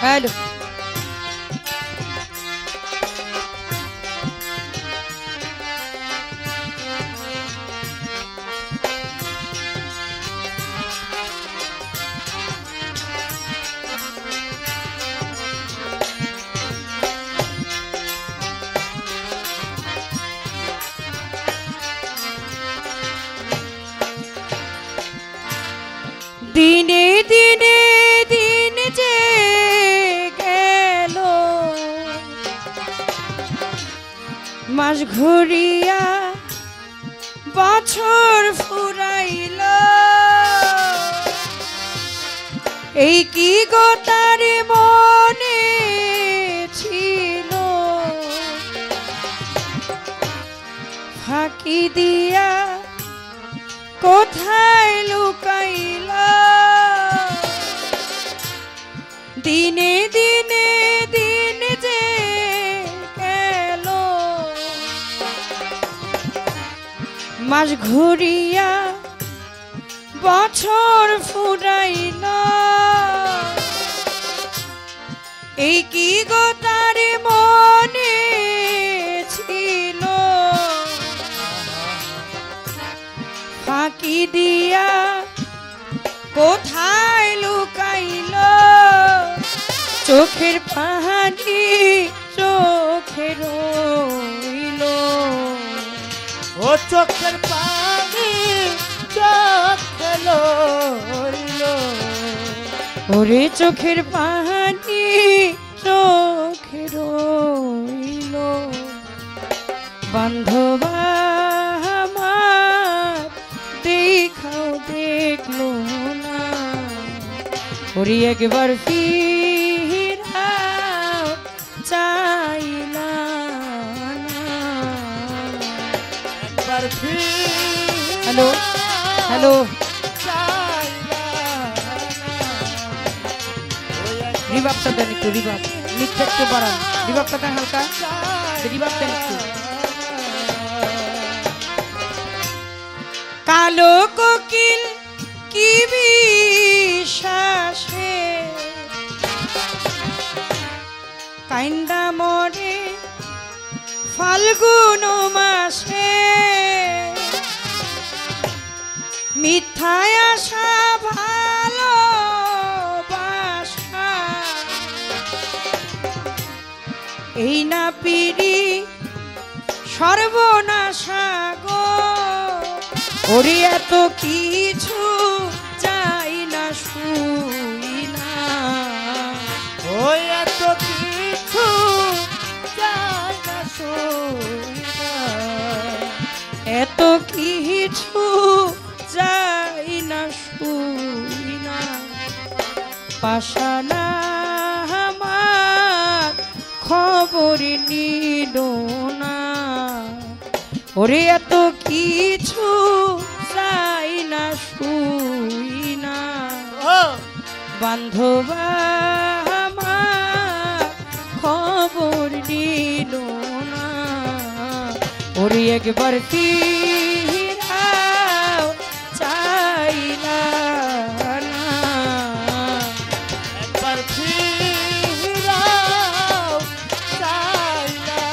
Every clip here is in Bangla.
হ্যালো দিনে দিনে দিন যে গেল মাস ঘুরিয়া বছর ফুরাইল এই কি গো তার মনে ছিল ফাঁকি দিয়া কোথায় লুকাইল দিনে দিনে দিন যে গেল মাস ঘুরিয়া বছর ফুরাইল এই কি গো তার মনে ছিল ফাঁকি দিয়া কোথায় লুকাইল চোখের পানি চোখে রইল ও চোখের পানি চোখে রইল ওরে চোখের পানি চোখে রইল বান্ধবা আমার দেখাও দেখলো না ওরে একবার ফিরাও চাইলা না একবার হ্যালো হ্যালো রিভাবটা দেন একটু রিভাব নিচে একটু বাড়ান রিভাবটা দেন হালকা রিভাব দেন একটু কালো কোকিল কি বিশ্বাসে কাইন্দা মরে ফাল্গুন মাসে মিথ্যায় আশা ভালোবাসা এই না পিড়ি সর্বনাশা গো ওরে এত কিছু চাই না শুই না ওই এত কিছু চাই না শুই না এত কিছু চাই না শুই না পাশানা আমার খবর নিল না ওরে এত কিছু চাই না শুই না বান্ধবা আমার খবর নিল না ওরে একবার ফিরাও চাইলা না একবার ফিরাও চাইলা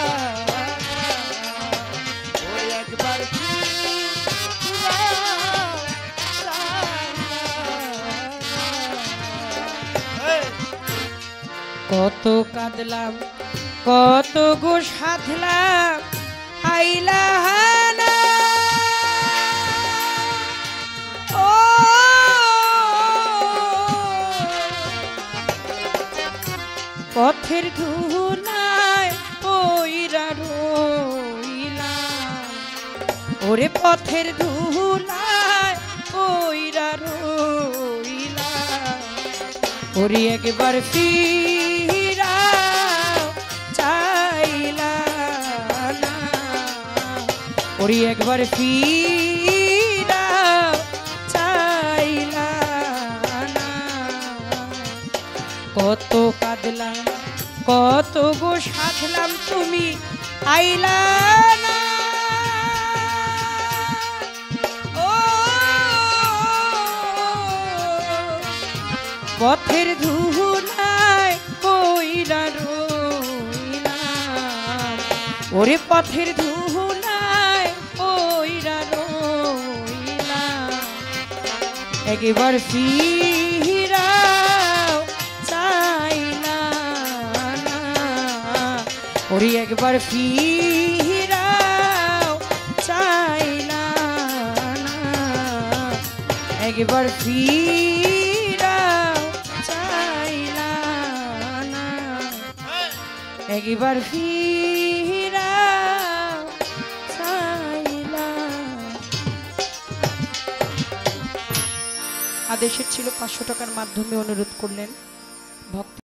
ওই একবার ফিরাও চাইলা কত কাঁদলাম কত গো সাধলাম আইলা না ও পথের ধুলায় পইরা রইলাম ওরে পথের ধুলায় পইরা রইলাম ওরে একবার ফিরাও চাইলা না ওরে একবার ফিরাও চাইলা না কত কাঁদলাম কত গো সাধলাম তুমি আইলা না ও পথের ধুলায় ওরে পথের ধুলায় ওইরা রইলা একবার ফিরাও চাইলা না ওরে একবার ফিরাও চাইলা না একবার ফিরাও চাইলা না একবার ফিরাও চাইলা। আদেশের ছিল 500 টাকার মাধ্যমে অনুরোধ করলেন ভক্ত।